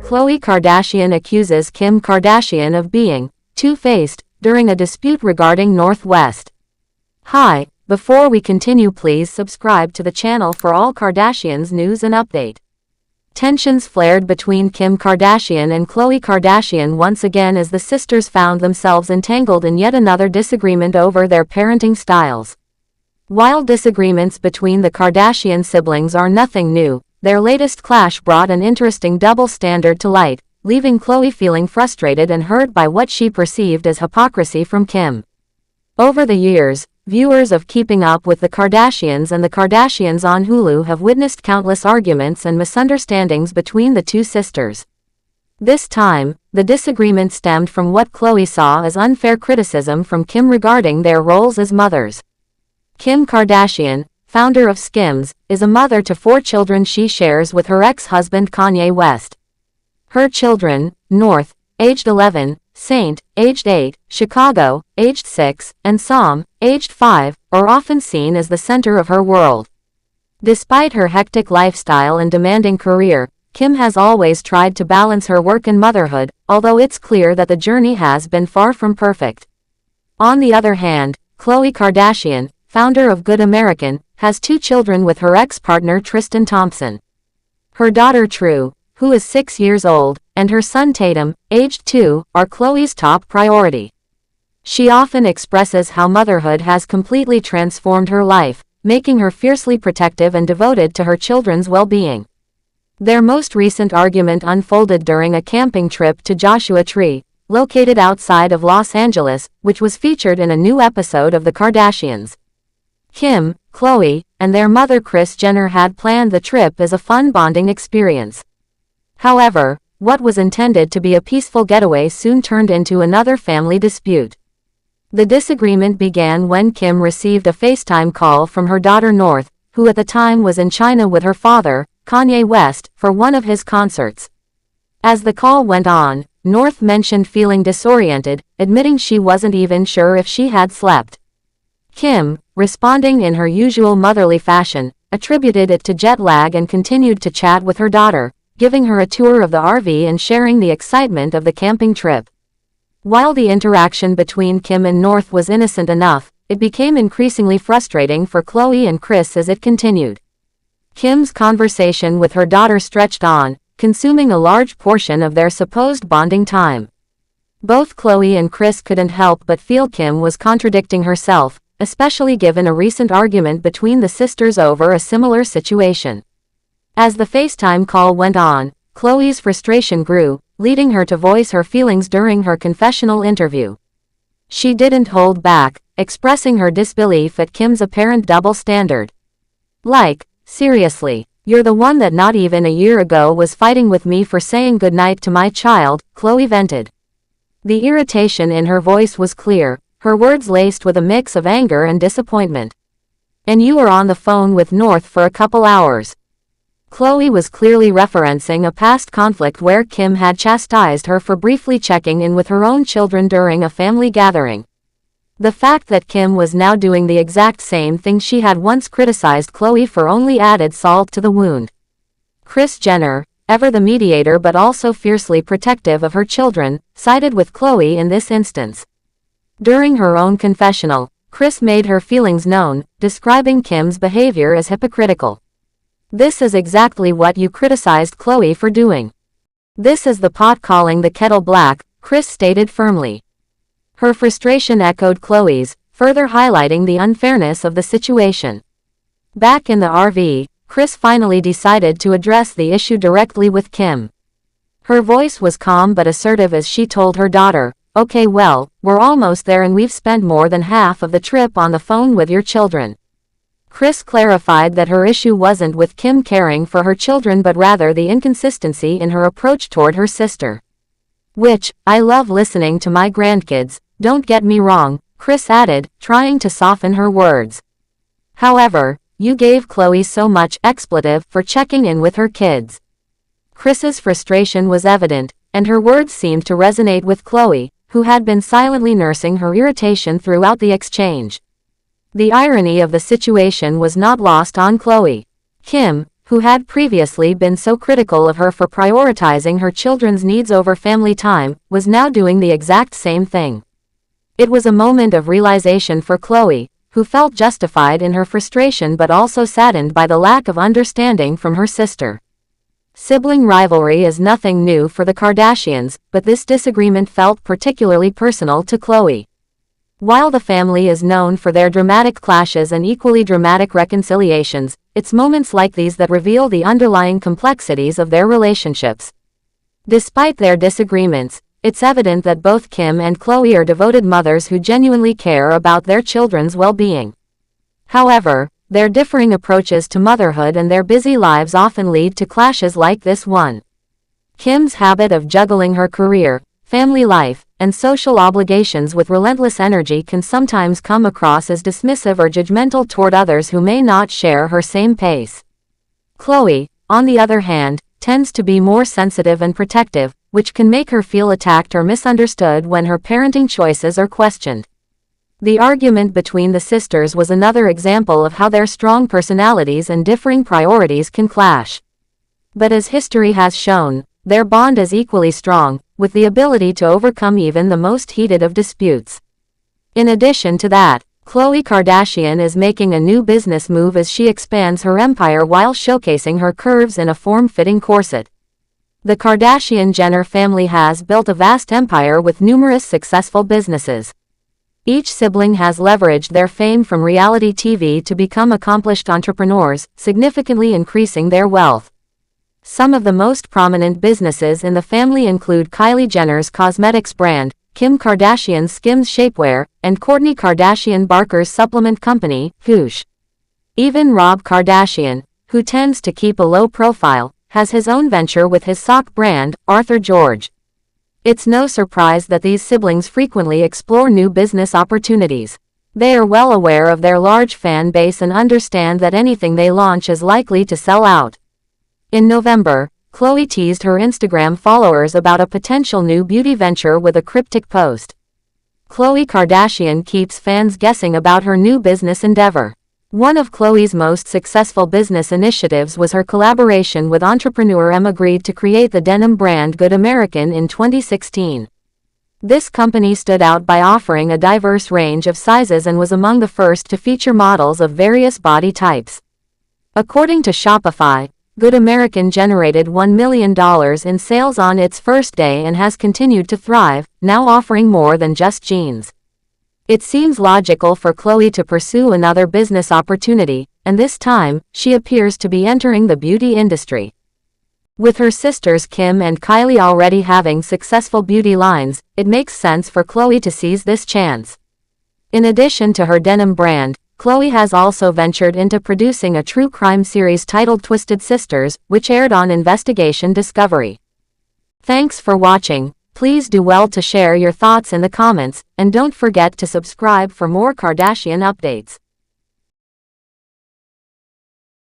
Khloé Kardashian accuses Kim Kardashian of being two-faced during a dispute regarding North West. Hi, before we continue, please subscribe to the channel for all Kardashians news and update. Tensions flared between Kim Kardashian and Khloé Kardashian once again as the sisters found themselves entangled in yet another disagreement over their parenting styles. While disagreements between the Kardashian siblings are nothing new, their latest clash brought an interesting double standard to light, leaving Khloé feeling frustrated and hurt by what she perceived as hypocrisy from Kim. Over the years, viewers of Keeping Up with the Kardashians and The Kardashians on Hulu have witnessed countless arguments and misunderstandings between the two sisters. This time, the disagreement stemmed from what Khloé saw as unfair criticism from Kim regarding their roles as mothers. Kim Kardashian, founder of Skims, is a mother to 4 children she shares with her ex-husband Kanye West. Her children, North, aged 11, Saint, aged 8, Chicago, aged 6, and Psalm, aged 5, are often seen as the center of her world. Despite her hectic lifestyle and demanding career, Kim has always tried to balance her work and motherhood, although it's clear that the journey has been far from perfect. On the other hand, Khloé Kardashian, founder of Good American, has 2 children with her ex-partner Tristan Thompson. Her daughter True, who is 6 years old, and her son Tatum, aged 2, are Khloé's top priority. She often expresses how motherhood has completely transformed her life, making her fiercely protective and devoted to her children's well-being. Their most recent argument unfolded during a camping trip to Joshua Tree, located outside of Los Angeles, which was featured in a new episode of The Kardashians. Kim, Khloé, and their mother Kris Jenner had planned the trip as a fun bonding experience. However, what was intended to be a peaceful getaway soon turned into another family dispute. The disagreement began when Kim received a FaceTime call from her daughter North, who at the time was in China with her father, Kanye West, for one of his concerts. As the call went on, North mentioned feeling disoriented, admitting she wasn't even sure if she had slept. Kim, responding in her usual motherly fashion, attributed it to jet lag and continued to chat with her daughter, giving her a tour of the RV and sharing the excitement of the camping trip. While the interaction between Kim and North was innocent enough, it became increasingly frustrating for Khloé and Kris as it continued. Kim's conversation with her daughter stretched on, consuming a large portion of their supposed bonding time. Both Khloé and Kris couldn't help but feel Kim was contradicting herself, especially given a recent argument between the sisters over a similar situation. As the FaceTime call went on, Khloé's frustration grew, leading her to voice her feelings during her confessional interview. She didn't hold back, expressing her disbelief at Kim's apparent double standard. Like, seriously, you're the one that not even a year ago was fighting with me for saying goodnight to my child, Khloé vented. The irritation in her voice was clear, her words laced with a mix of anger and disappointment. And you were on the phone with North for a couple hours. Khloé was clearly referencing a past conflict where Kim had chastised her for briefly checking in with her own children during a family gathering. The fact that Kim was now doing the exact same thing she had once criticized Khloé for only added salt to the wound. Kris Jenner, ever the mediator but also fiercely protective of her children, sided with Khloé in this instance. During her own confessional, Kris made her feelings known, describing Kim's behavior as hypocritical. "This is exactly what you criticized Khloé for doing. This is the pot calling the kettle black," Kris stated firmly. Her frustration echoed Khloé's, further highlighting the unfairness of the situation. Back in the RV, Kris finally decided to address the issue directly with Kim. Her voice was calm but assertive as she told her daughter, "Okay, well, we're almost there and we've spent more than half of the trip on the phone with your children." Kris clarified that her issue wasn't with Kim caring for her children but rather the inconsistency in her approach toward her sister. "Which, I love listening to my grandkids, don't get me wrong," Kris added, trying to soften her words. "However, you gave Khloé so much expletive for checking in with her kids." Kris's frustration was evident, and her words seemed to resonate with Khloé, who had been silently nursing her irritation throughout the exchange. The irony of the situation was not lost on Khloé. Kim, who had previously been so critical of her for prioritizing her children's needs over family time, was now doing the exact same thing. It was a moment of realization for Khloé, who felt justified in her frustration but also saddened by the lack of understanding from her sister. Sibling rivalry is nothing new for the Kardashians, but this disagreement felt particularly personal to Khloé. While the family is known for their dramatic clashes and equally dramatic reconciliations, it's moments like these that reveal the underlying complexities of their relationships. Despite their disagreements, it's evident that both Kim and Khloé are devoted mothers who genuinely care about their children's well-being. However, their differing approaches to motherhood and their busy lives often lead to clashes like this one. Kim's habit of juggling her career, family life, and social obligations with relentless energy can sometimes come across as dismissive or judgmental toward others who may not share her same pace. Khloé, on the other hand, tends to be more sensitive and protective, which can make her feel attacked or misunderstood when her parenting choices are questioned. The argument between the sisters was another example of how their strong personalities and differing priorities can clash. But as history has shown, their bond is equally strong, with the ability to overcome even the most heated of disputes. In addition to that, Khloé Kardashian is making a new business move as she expands her empire while showcasing her curves in a form-fitting corset. The Kardashian-Jenner family has built a vast empire with numerous successful businesses. Each sibling has leveraged their fame from reality TV to become accomplished entrepreneurs, significantly increasing their wealth. Some of the most prominent businesses in the family include Kylie Jenner's cosmetics brand, Kim Kardashian's Skims shapewear, and Kourtney Kardashian Barker's supplement company, kuwtk. Even Rob Kardashian, who tends to keep a low profile, has his own venture with his sock brand, Arthur George. It's no surprise that these siblings frequently explore new business opportunities. They are well aware of their large fan base and understand that anything they launch is likely to sell out. In November, Khloé teased her Instagram followers about a potential new beauty venture with a cryptic post. Khloé Kardashian keeps fans guessing about her new business endeavor. One of Khloé's most successful business initiatives was her collaboration with entrepreneur Agreed to create the denim brand Good American in 2016. This company stood out by offering a diverse range of sizes and was among the first to feature models of various body types. According to Shopify, Good American generated $1 million in sales on its first day and has continued to thrive, now offering more than just jeans. It seems logical for Khloé to pursue another business opportunity, and this time, she appears to be entering the beauty industry. With her sisters Kim and Kylie already having successful beauty lines, it makes sense for Khloé to seize this chance. In addition to her denim brand, Khloé has also ventured into producing a true crime series titled Twisted Sisters, which aired on Investigation Discovery. Thanks for watching. Please do well to share your thoughts in the comments, and don't forget to subscribe for more Kardashian updates.